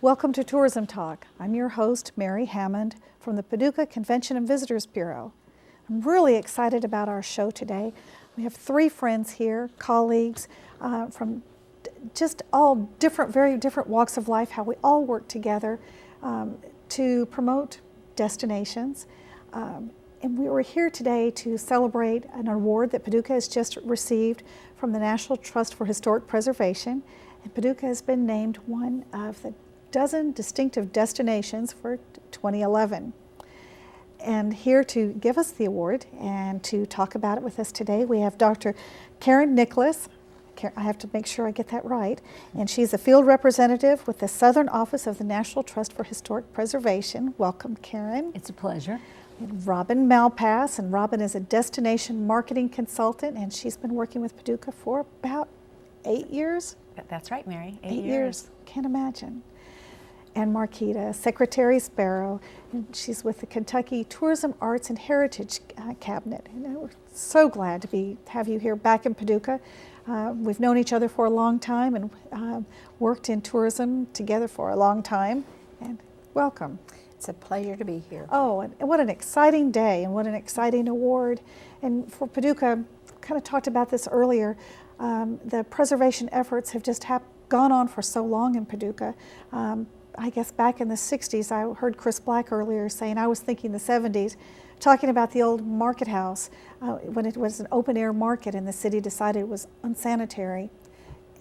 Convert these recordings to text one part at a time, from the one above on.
Welcome to Tourism Talk. I'm your host, Mary Hammond, from the Paducah Convention and Visitors Bureau. I'm really excited about our show today. We have three friends here, colleagues from just all different, very different walks of life, how we all work together to promote destinations. And we were here today to celebrate an award that Paducah has just received from the National Trust for Historic Preservation. And Paducah has been named one of the dozen distinctive destinations for 2011. And here to give us the award and to talk about it with us today, we have Dr. Karen Nicholas. I have to make sure I get that right. And she's a field representative with the Southern Office of the National Trust for Historic Preservation. Welcome, Karen. It's a pleasure. And Robin Malpass, and Robin is a destination marketing consultant, and she's been working with Paducah for about 8 years. That's right, Mary. 8 years. Can't imagine. And Marquita, Secretary Sparrow, and she's with the Kentucky Tourism, Arts, and Heritage Cabinet. And we're so glad to have you here back in Paducah. We've known each other for a long time and worked in tourism together for a long time. And welcome. It's a pleasure to be here. Oh, and what an exciting day and what an exciting award. And for Paducah, kind of talked about this earlier, the preservation efforts have just gone on for so long in Paducah. I guess back in the 60s, I heard Chris Black earlier saying, I was thinking the 70s, talking about the old market house when it was an open air market and the city decided it was unsanitary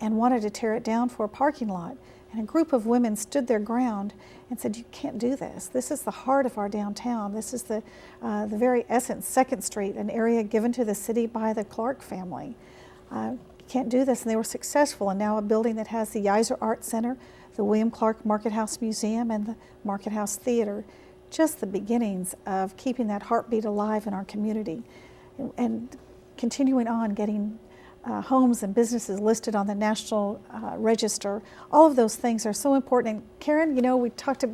and wanted to tear it down for a parking lot. And a group of women stood their ground and said, you can't do this. This is the heart of our downtown. This is the very essence, 2nd Street, an area given to the city by the Clark family. You can't do this. And they were successful. And now a building that has the Yiser Art Center, the William Clark Market House Museum, and the Market House Theater. Just the beginnings of keeping that heartbeat alive in our community. And continuing on, getting homes and businesses listed on the National Register. All of those things are so important. And Karen, you know, we talked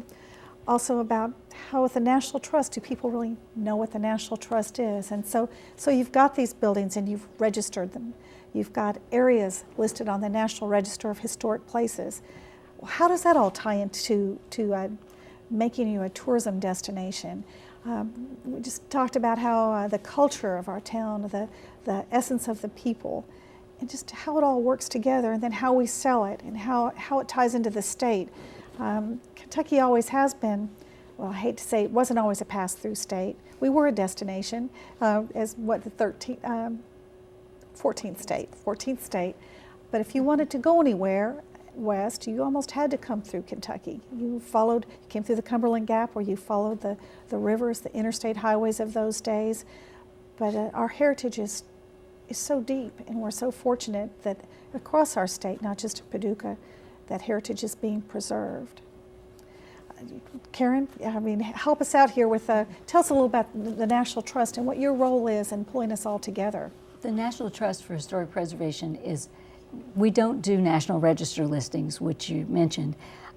also about how with the National Trust, do people really know what the National Trust is? And so you've got these buildings and you've registered them. You've got areas listed on the National Register of Historic Places. How does that all tie into making you a tourism destination? We just talked about how the culture of our town, the essence of the people, and just how it all works together, and then how we sell it, and how it ties into the state. Kentucky always has been, well, I hate to say, it wasn't always a pass-through state. We were a destination as what, the 14th state. But if you wanted to go anywhere west, you almost had to come through Kentucky. You came through the Cumberland Gap, or you followed the rivers, the interstate highways of those days. But our heritage is so deep, and we're so fortunate that across our state, not just in Paducah, that heritage is being preserved. Karen, I mean, help us out here with, tell us a little about the National Trust and what your role is in pulling us all together. The National Trust for Historic Preservation we don't do National Register listings, which you mentioned.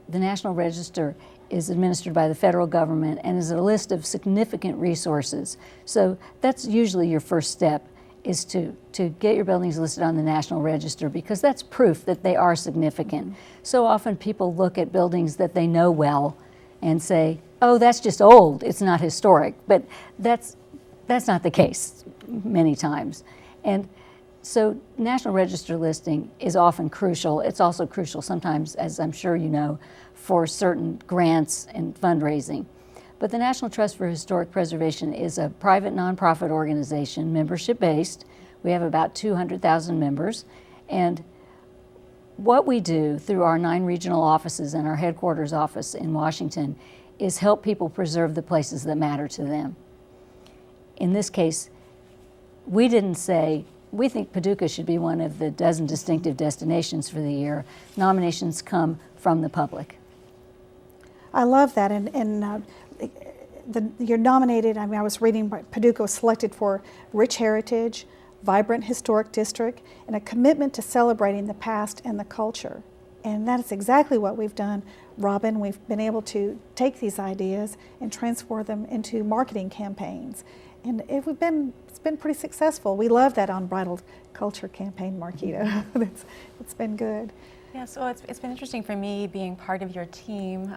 The National Register is administered by the federal government and is a list of significant resources. So that's usually your first step, is to get your buildings listed on the National Register, because that's proof that they are significant. So often people look at buildings that they know well and say, oh, that's just old, it's not historic. But that's not the case many times. And so National Register listing is often crucial. It's also crucial sometimes, as I'm sure you know, for certain grants and fundraising. But the National Trust for Historic Preservation is a private nonprofit organization, membership-based. We have about 200,000 members. And what we do through our 9 regional offices and our headquarters office in Washington is help people preserve the places that matter to them. In this case, we didn't say, we think Paducah should be one of the dozen distinctive destinations for the year. Nominations come from the public. I love that, and you're nominated. I mean, I was reading, Paducah was selected for rich heritage, vibrant historic district, and a commitment to celebrating the past and the culture. And that is exactly what we've done, Robin. We've been able to take these ideas and transform them into marketing campaigns. And it's been pretty successful. We love that Unbridled Culture campaign, Marquita. It's been good. Yeah, so it's been interesting for me being part of your team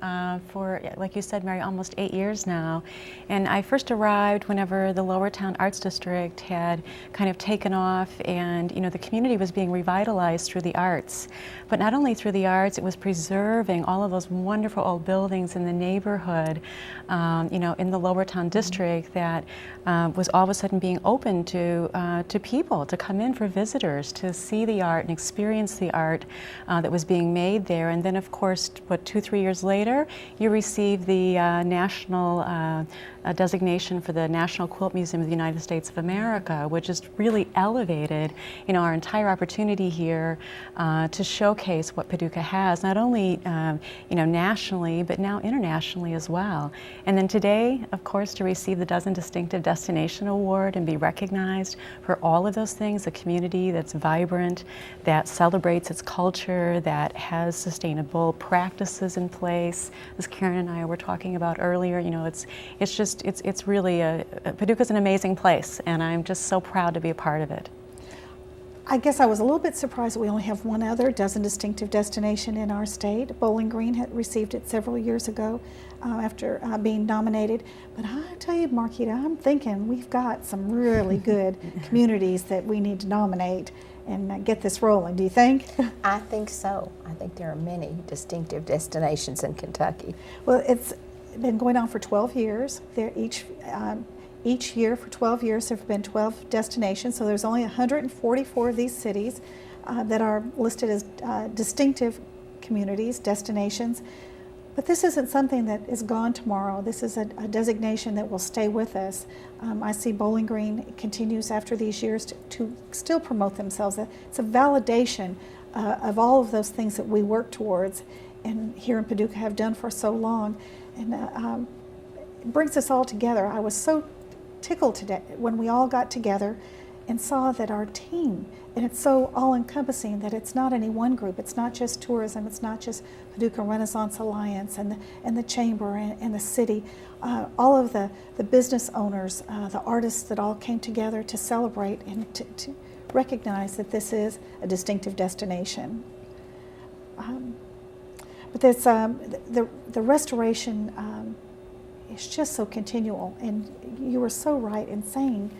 for, like you said, Mary, almost 8 years now. And I first arrived whenever the Lowertown Arts District had kind of taken off, and the community was being revitalized through the arts. But not only through the arts, it was preserving all of those wonderful old buildings in the neighborhood, in the Lowertown District that was all of a sudden being open to people to come in for visitors to see the art and experience the art that was being made there. And then, of course, 2-3 years later, you received the national designation for the National Quilt Museum of the United States of America, which has really elevated, our entire opportunity here to showcase what Paducah has, not only, nationally, but now internationally as well. And then today, of course, to receive the Dozen Distinctive Destination Award and be recognized for all of those things, a community that's vibrant, that celebrates its culture, that has sustainable practices in place, as Karen and I were talking about earlier. It's really Paducah's an amazing place, and I'm just so proud to be a part of it. I guess I was a little bit surprised that we only have one other Dozen Distinctive Destination in our state. Bowling Green had received it several years ago after being nominated. But I tell you, Marquita, I'm thinking we've got some really good communities that we need to nominate and get this rolling. Do you think? I think so. I think there are many distinctive destinations in Kentucky. Well, it's been going on for 12 years. Each year for 12 years there have been 12 destinations, so there's only 144 of these cities that are listed as distinctive communities, destinations. But this isn't something that is gone tomorrow. This is a designation that will stay with us. I see Bowling Green continues after these years to still promote themselves. It's a validation of all of those things that we work towards and here in Paducah have done for so long. And it brings us all together. I was so tickled today when we all got together and saw that our team, and it's so all-encompassing that it's not any one group. It's not just tourism. It's not just Paducah Renaissance Alliance and the Chamber and the city. All of the business owners, the artists that all came together to celebrate and to recognize that this is a distinctive destination. But there's, the restoration is just so continual, and you were so right in saying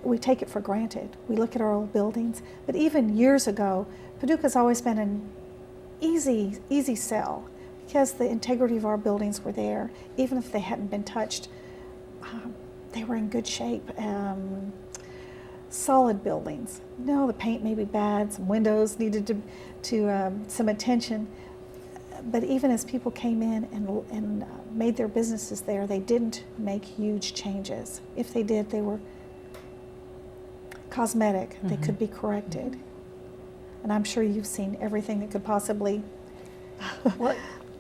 we take it for granted. We look at our old buildings, but even years ago, Paducah's always been an easy sell because the integrity of our buildings were there. Even if they hadn't been touched, they were in good shape. Solid buildings. No, the paint may be bad, some windows needed to some attention. But even as people came in and made their businesses there, they didn't make huge changes. If they did, they were cosmetic. Mm-hmm. They could be corrected. And I'm sure you've seen everything that could possibly... Well,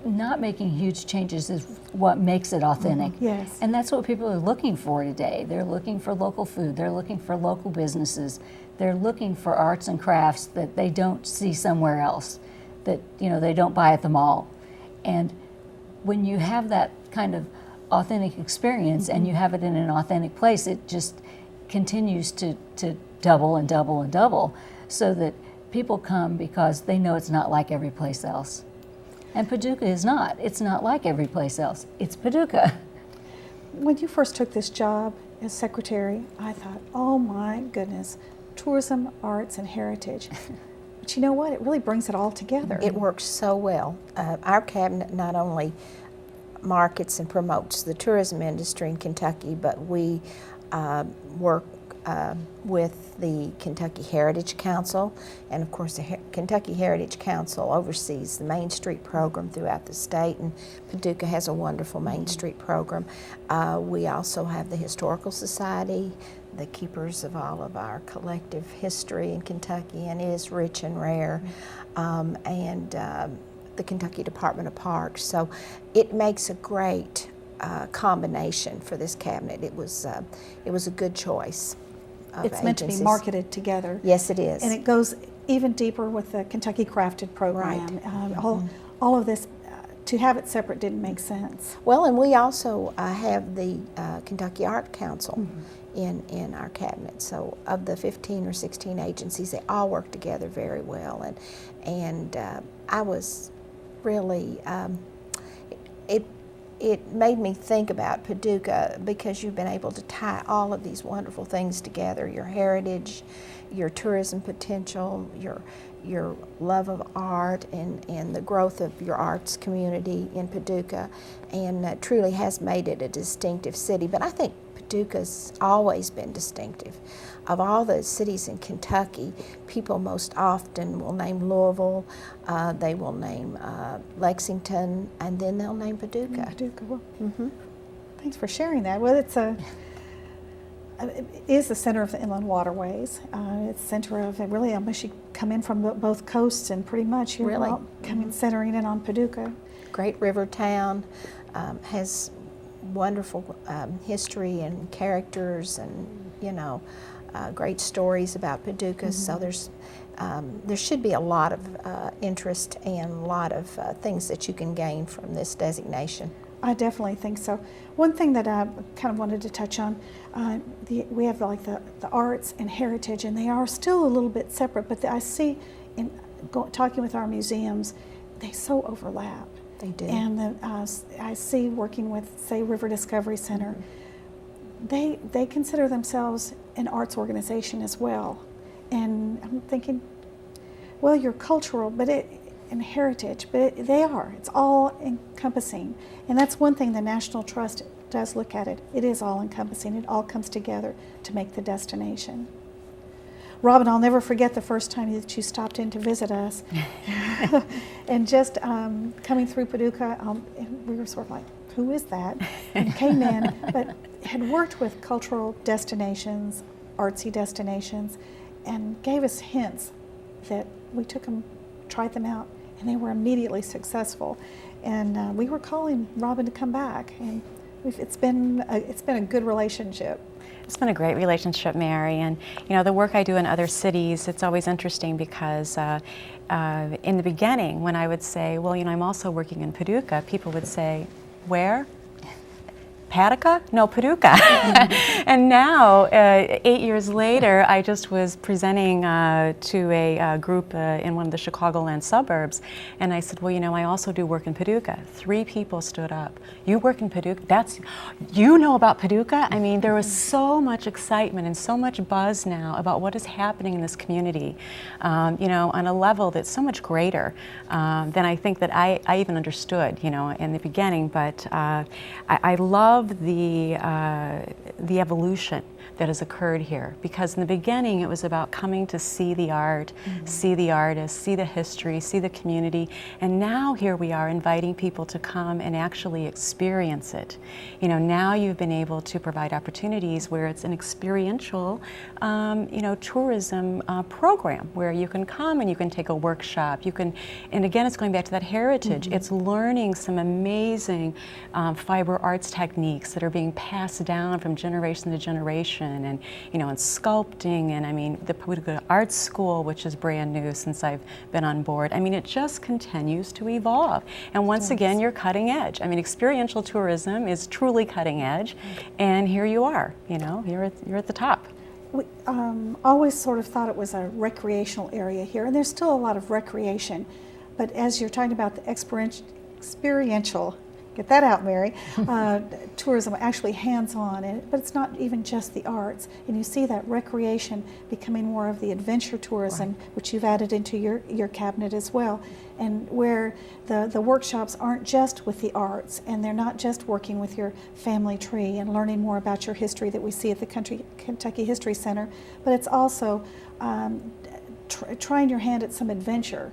not making huge changes is what makes it authentic. Mm-hmm. Yes. And that's what people are looking for today. They're looking for local food. They're looking for local businesses. They're looking for arts and crafts that they don't see somewhere else, that they don't buy at the mall. And when you have that kind of authentic experience, mm-hmm. and you have it in an authentic place, it just continues to double and double and double, so that people come because they know it's not like every place else. And Paducah is not. It's not like every place else. It's Paducah. When you first took this job as secretary, I thought, oh my goodness, tourism, arts, and heritage. But you know what? It really brings it all together. It works so well. Our cabinet not only markets and promotes the tourism industry in Kentucky, but we work with the Kentucky Heritage Council, and of course the Kentucky Heritage Council oversees the Main Street program throughout the state, and Paducah has a wonderful Main Street program. We also have the Historical Society, the keepers of all of our collective history in Kentucky, and it is rich and rare, and the Kentucky Department of Parks. So it makes a great combination for this cabinet. It was a good choice. It's meant to be marketed together. Yes, it is. And it goes even deeper with the Kentucky Crafted program. Right. All of this, to have it separate didn't make sense. Well, and we also have the Kentucky Art Council in our cabinet. So of the 15 or 16 agencies, they all work together very well. And I was really, it made me think about Paducah, because you've been able to tie all of these wonderful things together: your heritage, your tourism potential, your love of art, and the growth of your arts community in Paducah, and truly has made it a distinctive city. But I think Paducah's always been distinctive. Of all the cities in Kentucky, people most often will name Louisville, they will name Lexington, and then they'll name Paducah. Paducah. Well, thanks for sharing that. Well, it is the center of the inland waterways. It's the center of it, really, unless you come in from both coasts, and pretty much you're Really? coming centering in on Paducah. Great river town, has wonderful history and characters, and great stories about Paducah. So there should be a lot of interest and a lot of things that you can gain from this designation. I definitely think so. One thing that I kind of wanted to touch on, we have like the arts and heritage, and they are still a little bit separate, but I see in talking with our museums, they so overlap. They do. And I see working with, say, River Discovery Center, they consider themselves an arts organization as well. And I'm thinking, well, you're cultural, and heritage, but they are. It's all encompassing. And that's one thing the National Trust does look at it. It is all encompassing. It all comes together to make the destination. Robin, I'll never forget the first time that you stopped in to visit us. And just coming through Paducah, and we were sort of like, who is that? And came in, but had worked with cultural destinations, artsy destinations, and gave us hints that we took them, tried them out, and they were immediately successful. And we were calling Robin to come back, and it's been a good relationship. It's been a great relationship, Mary, and the work I do in other cities, it's always interesting because in the beginning, when I would say, well, I'm also working in Paducah, people would say, where? Paducah? No, Paducah. And now, 8 years later, I just was presenting to a group in one of the Chicagoland suburbs, and I said, well, I also do work in Paducah. 3 people stood up. You work in Paducah? You know about Paducah? I mean, there was so much excitement and so much buzz now about what is happening in this community, on a level that's so much greater than I think that I even understood, in the beginning. But I love the evolution that has occurred here, because in the beginning it was about coming to see the art, see the artists, see the history, see the community, and now here we are inviting people to come and actually experience it. Now you've been able to provide opportunities where it's an experiential, tourism program where you can come and you can take a workshop. And again, it's going back to that heritage. It's learning some amazing fiber arts techniques that are being passed down from generation to generation, and and sculpting, and I mean the Paducah Art School, which is brand new since I've been on board. I mean, it just continues to evolve. And once again, you're cutting edge. I mean, experiential tourism is truly cutting edge, and here you are. You're at the top. We always sort of thought it was a recreational area here, and there's still a lot of recreation. But as you're talking about the experiential, get that out, Mary, tourism, actually hands-on, but it's not even just the arts. And you see that recreation becoming more of the adventure tourism, which you've added into your cabinet as well, and where the workshops aren't just with the arts, and they're not just working with your family tree and learning more about your history that we see at the Kentucky History Center, but it's also trying your hand at some adventure.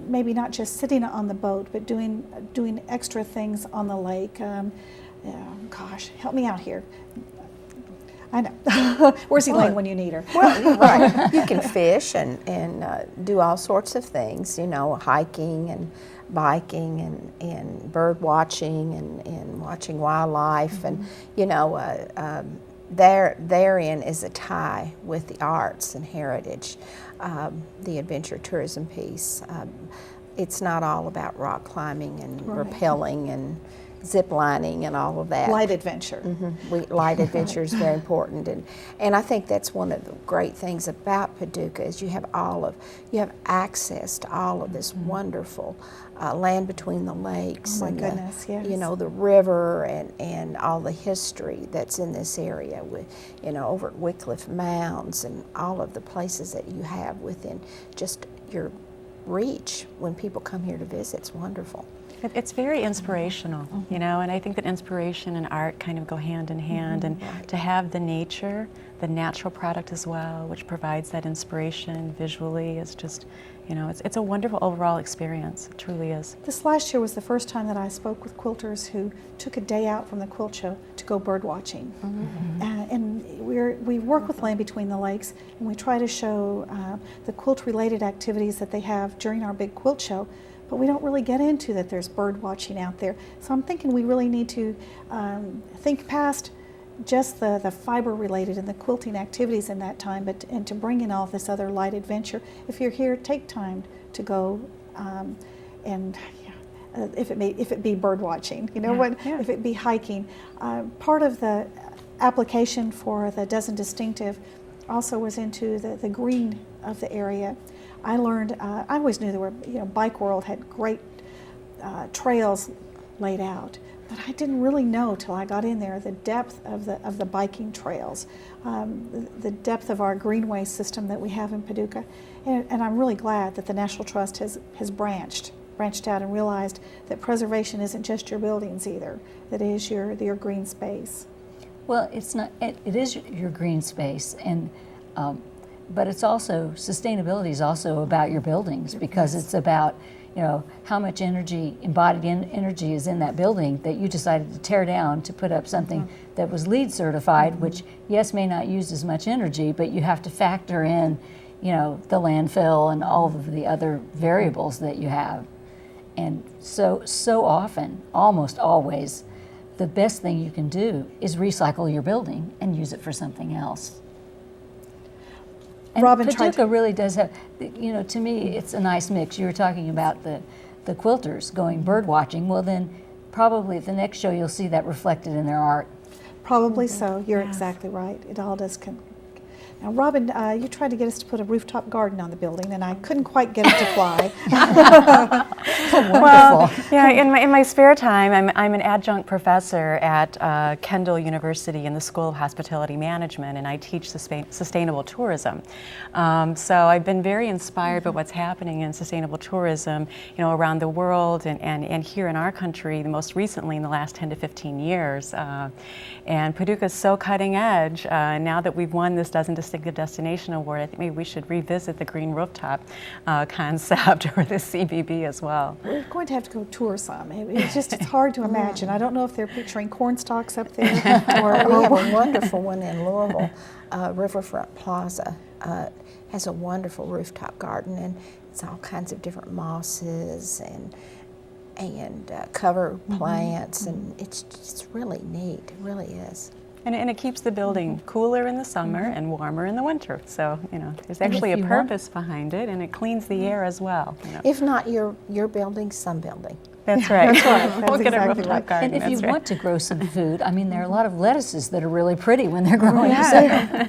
Maybe not just sitting on the boat, but doing extra things on the lake. Gosh, help me out here. I know. Where's Elaine when you need her? Well, right. You can fish and do all sorts of things, hiking and biking and bird watching and watching wildlife. And, therein is a tie with the arts and heritage, the adventure tourism piece. It's not all about rock climbing and rappelling and, zip lining and all of that. Light adventure. Light adventure is very important, and I think that's one of the great things about Paducah is you have access to all of this wonderful land between the lakes. Oh my and goodness, yes. You know, the river and all the history that's in this area with, you know, over at Wycliffe Mounds and all of the places that you have within just your reach when people come here to visit. It's wonderful. It's very inspirational, you know, and I think that inspiration and art kind of go hand in hand, and to have the nature, the natural product as well, which provides that inspiration visually, is just, you know, it's a wonderful overall experience. It truly is. This last year was the first time that I spoke with quilters who took a day out from the quilt show to go bird watching. And we work with Land Between the Lakes, and we try to show the quilt-related activities that they have during our big quilt show, but we don't really get into that there's bird watching out there. So I'm thinking we really need to think past just the fiber-related and the quilting activities in that time, and to bring in all this other light adventure. If you're here, take time to go and if it be bird watching, you know, if it be hiking. Part of the application for the Dozen Distinctive also was into the green of the area. I learned, I always knew there were, you know, Bike World had great trails laid out, but I didn't really know till I got in there the depth of the biking trails, the depth of our greenway system that we have in Paducah, and I'm really glad that the National Trust has branched out and realized that preservation isn't just your buildings either, that it is your green space. Well, it's not. It is your green space, and but it's also, sustainability is also about your buildings, because it's about, you know, how much energy, embodied energy is in that building that you decided to tear down to put up something that was LEED certified, which, yes, may not use as much energy, but you have to factor in, you know, the landfill and all of the other variables that you have. And so often, almost always, the best thing you can do is recycle your building and use it for something else. And Robin Paducah really does have, you know, to me, it's a nice mix. You were talking about the quilters going bird watching. Well, then probably at the next show you'll see that reflected in their art. Probably so. You're exactly right. It all does. Now, Robin, you tried to get us to put a rooftop garden on the building, and I couldn't quite get it to fly. Well, yeah, in my spare time, I'm an adjunct professor at Kendall University in the School of Hospitality Management, and I teach sustainable tourism. So I've been very inspired by what's happening in sustainable tourism, you know, around the world and here in our country, most recently in the last 10 to 15 years. And Paducah is so cutting edge. Now that we've won this Dozen Distinctive Destination Award, I think maybe we should revisit the green rooftop concept or the CBB as well. We're going to have to go tour some. It's hard to imagine. I don't know if they're picturing corn stalks up there. We have a wonderful one in Louisville. Riverfront Plaza has a wonderful rooftop garden, and it's all kinds of different mosses and cover plants, and it's really neat. It really is. And it keeps the building cooler in the summer and warmer in the winter. So, you know, there's actually a purpose behind it, and it cleans the air as well. You know. If not your building, some building. That's right. That's right. We'll get a exactly rooftop right. garden. And if you that's want to grow some food, I mean, there are a lot of lettuces that are really pretty when they're growing. So.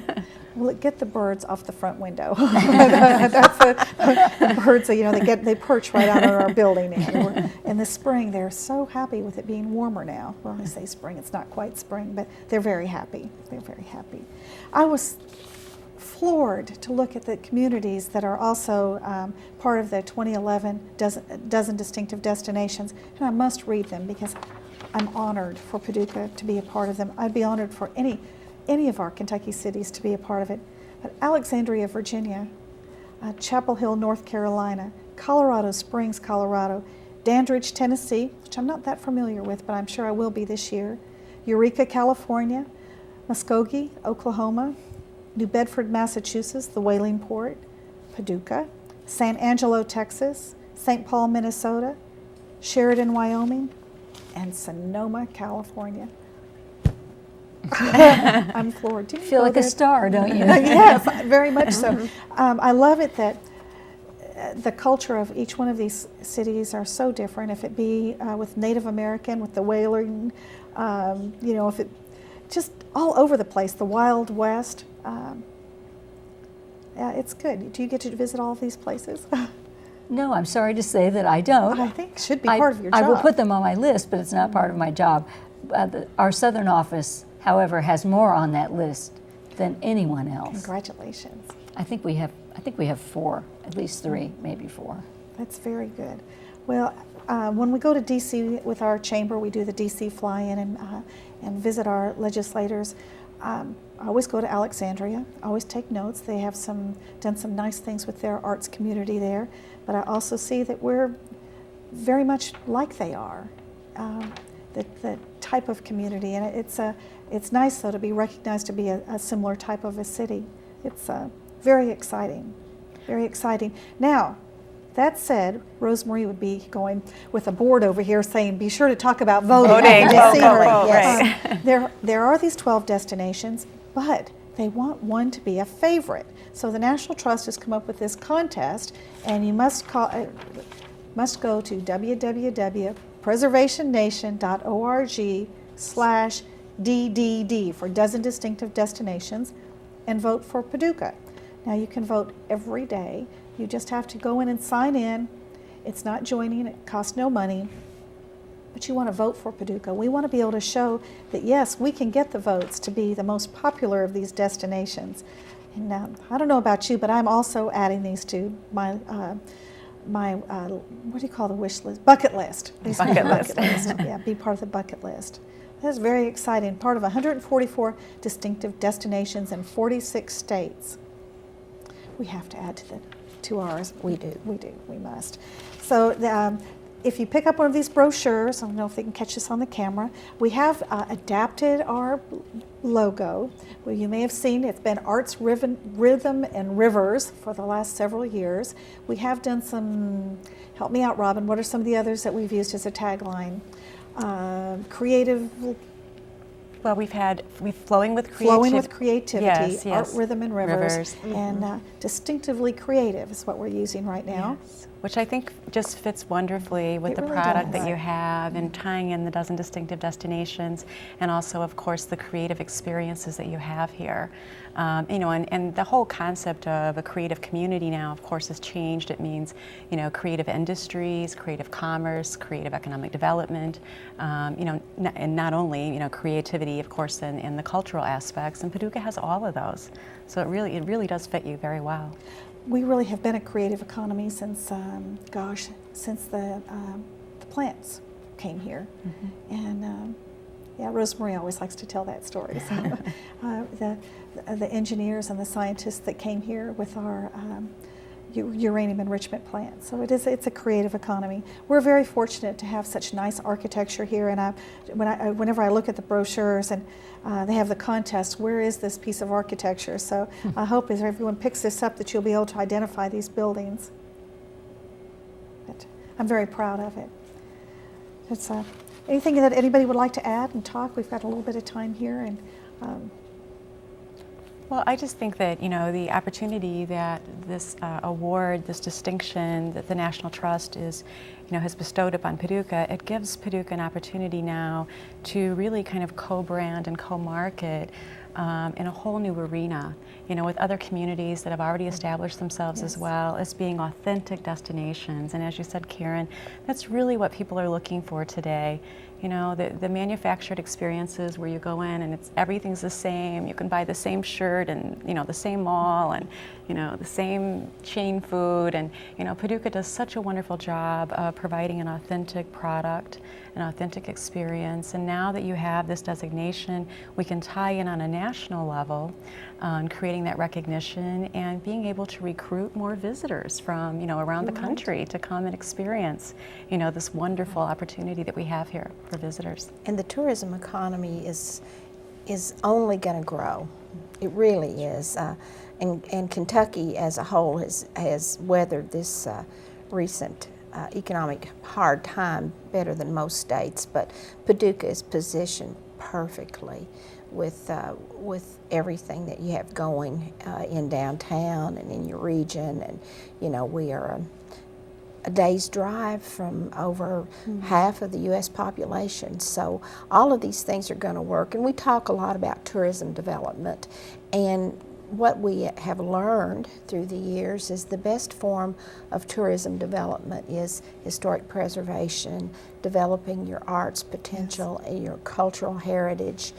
Well, get the birds off the front window. That's the birds. You know, they perch right out on our building. And in the spring, they're so happy with it being warmer now. Well, I say spring; it's not quite spring, but they're very happy. They're very happy. I was floored to look at the communities that are also part of the 2011 Dozen Distinctive Destinations, and I must read them because I'm honored for Paducah to be a part of them. I'd be honored for any of our Kentucky cities to be a part of it. But Alexandria, Virginia, Chapel Hill, North Carolina, Colorado Springs, Colorado, Dandridge, Tennessee, which I'm not that familiar with, but I'm sure I will be this year, Eureka, California, Muskogee, Oklahoma, New Bedford, Massachusetts, the Whaling Port, Paducah, San Angelo, Texas, St. Paul, Minnesota, Sheridan, Wyoming, and Sonoma, California. I'm floored. Do you Feel like a star, don't you? Yes, very much so. I love it that the culture of each one of these cities are so different. If it be with Native American, with the whaling, if it just all over the place, the Wild West. Yeah, it's good. Do you get to visit all of these places? No, I'm sorry to say that I don't. I think it should be part of your job. I will put them on my list, but it's not part of my job. Our southern office, however, has more on that list than anyone else. Congratulations. I think we have 4, at least 3, maybe 4. That's very good. Well, when we go to DC with our chamber, we do the DC fly-in and visit our legislators. I always go to Alexandria. I always take notes. They have done some nice things with their arts community there. But I also see that we're very much like they are, the type of community. And it's nice, though, to be recognized to be a similar type of a city. It's very exciting, very exciting. Now, that said, Rosemarie would be going with a board over here saying, be sure to talk about voting. Yes. There are these 12 destinations, but they want one to be a favorite. So the National Trust has come up with this contest, and you must go to www.preservationnation.org/DDD for dozen distinctive destinations and vote for Paducah. Now you can vote every day. You just have to go in and sign in. It's not joining, it costs no money, but you want to vote for Paducah. We want to be able to show that, yes, we can get the votes to be the most popular of these destinations. And I don't know about you, but I'm also adding these to my what do you call the wish list? Bucket list. Bucket list. Yeah, be part of the bucket list. That's very exciting. Part of 144 distinctive destinations in 46 states. We have to add to ours. We do. We must. So if you pick up one of these brochures, I don't know if they can catch this on the camera, we have adapted our logo. Well, you may have seen it's been Arts, Rhythm, and Rivers for the last several years. We have done some, help me out, Robin, what are some of the others that we've used as a tagline? Creative. Well, we've flowing with creativity. Flowing with creativity, yes. Art, Rhythm, and Rivers. And distinctively creative is what we're using right now. Yes. Which I think just fits wonderfully with the really product does. that you have, and tying in the dozen distinctive destinations, and also, of course, the creative experiences that you have here. And the whole concept of a creative community now, of course, has changed. It means, creative industries, creative commerce, creative economic development, and not only, creativity, of course, in the cultural aspects. And Paducah has all of those. So it really does fit you very well. We really have been a creative economy since the plants came here. And Rosemarie always likes to tell that story. So, the engineers and the scientists that came here with our uranium enrichment plant. So it's a creative economy. We're very fortunate to have such nice architecture here. And whenever I look at the brochures and they have the contest, where is this piece of architecture? So I hope as everyone picks this up that you'll be able to identify these buildings. But I'm very proud of it. It's anything that anybody would like to add and talk? We've got a little bit of time here. And well, I just think that, the opportunity that this award, this distinction that the National Trust has bestowed upon Paducah, it gives Paducah an opportunity now to really kind of co-brand and co-market in a whole new arena, with other communities that have already established themselves as well as being authentic destinations. And as you said, Karen, that's really what people are looking for today. The manufactured experiences where you go in and everything's the same. You can buy the same shirt and, the same mall and, the same chain food. And, Paducah does such a wonderful job of providing an authentic product, an authentic experience. And now that you have this designation, we can tie in on a national level on creating that recognition and being able to recruit more visitors from, around the country to come and experience, this wonderful opportunity that we have here for visitors. And the tourism economy is only going to grow. It really is. And Kentucky as a whole has weathered this recent economic hard time better than most states, but Paducah is positioned perfectly with everything that you have going in downtown and in your region. And we are a day's drive from over half of the U.S. population. So all of these things are going to work. And we talk a lot about tourism development. And what we have learned through the years is the best form of tourism development is historic preservation, developing your arts potential and your cultural heritage,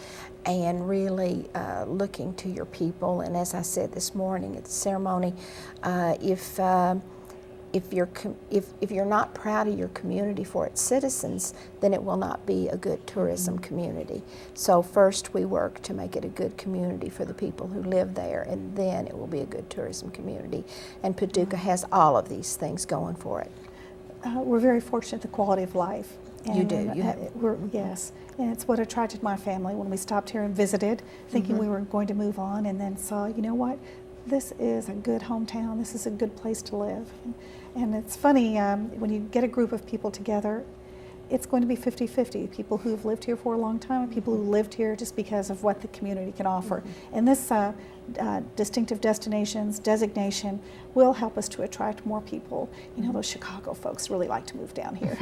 and really looking to your people. And as I said this morning at the ceremony, if you're not proud of your community for its citizens, then it will not be a good tourism community. So first we work to make it a good community for the people who live there, and then it will be a good tourism community. And Paducah has all of these things going for it. We're very fortunate, the quality of life. You do. You have. Yes, and it's what attracted my family when we stopped here and visited, thinking we were going to move on, and then saw, you know what, this is a good hometown, this is a good place to live. And it's funny, when you get a group of people together, it's going to be 50-50, people who've lived here for a long time and people who lived here just because of what the community can offer. And this distinctive destinations designation will help us to attract more people. You know, those Chicago folks really like to move down here.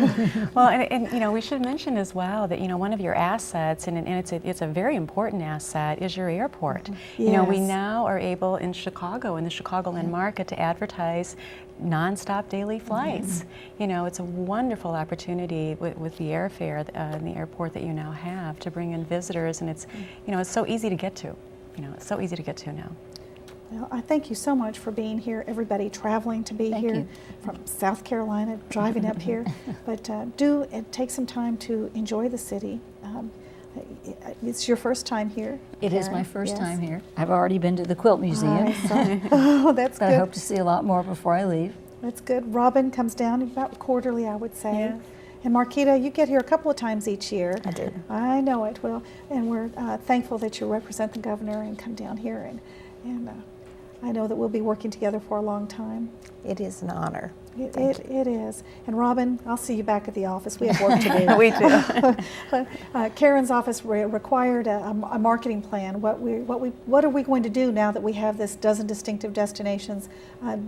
Well, and you know, we should mention as well that, you know, one of your assets, and it's a very important asset, is your airport. You know, we now are able in Chicago, in the Chicagoland market, to advertise nonstop daily flights. You know, it's a wonderful opportunity with the airfare and the airport that you now have to bring in visitors, and it's, you know, it's so easy to get to. You know, it's so easy to get to now. Well, I thank you so much for being here, everybody traveling to be here from South Carolina, driving up here. But do take some time to enjoy the city. It's your first time here. It is my first time here. I've already been to the Quilt Museum. Oh, that's but good. I hope to see a lot more before I leave. That's good. Robin comes down about quarterly, I would say. Yes. And Marquita, you get here a couple of times each year. I do. I know it. Well, and we're thankful that you represent the governor and come down here. And I know that we'll be working together for a long time. It is an honor. It is. And Robin, I'll see you back at the office. We have work to do. We do. Karen's office required a marketing plan. What are we going to do now that we have this dozen distinctive destinations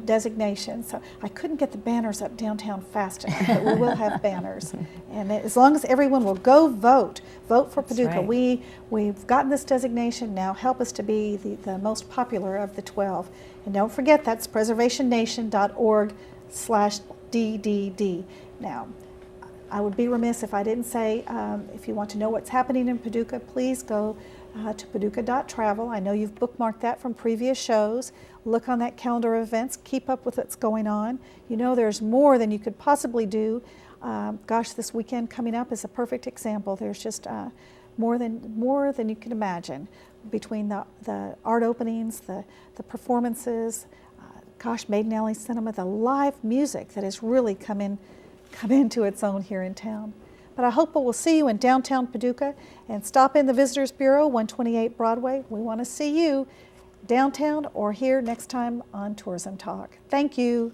designation? So I couldn't get the banners up downtown fast enough, but we will have banners. And as long as everyone will go vote for Paducah. Right. We've gotten this designation. Now help us to be the most popular of the 12. And don't forget, that's preservationnation.org/DDD. Now, I would be remiss if I didn't say, if you want to know what's happening in Paducah, please go to paducah.travel. I know you've bookmarked that from previous shows. Look on that calendar of events. Keep up with what's going on. You know there's more than you could possibly do. Gosh, this weekend coming up is a perfect example. There's just more than you can imagine between the art openings, the performances, gosh, Maiden Alley Cinema, the live music that has really come into its own here in town. But I hope we'll see you in downtown Paducah, and stop in the Visitors Bureau, 128 Broadway. We want to see you downtown or here next time on Tourism Talk. Thank you.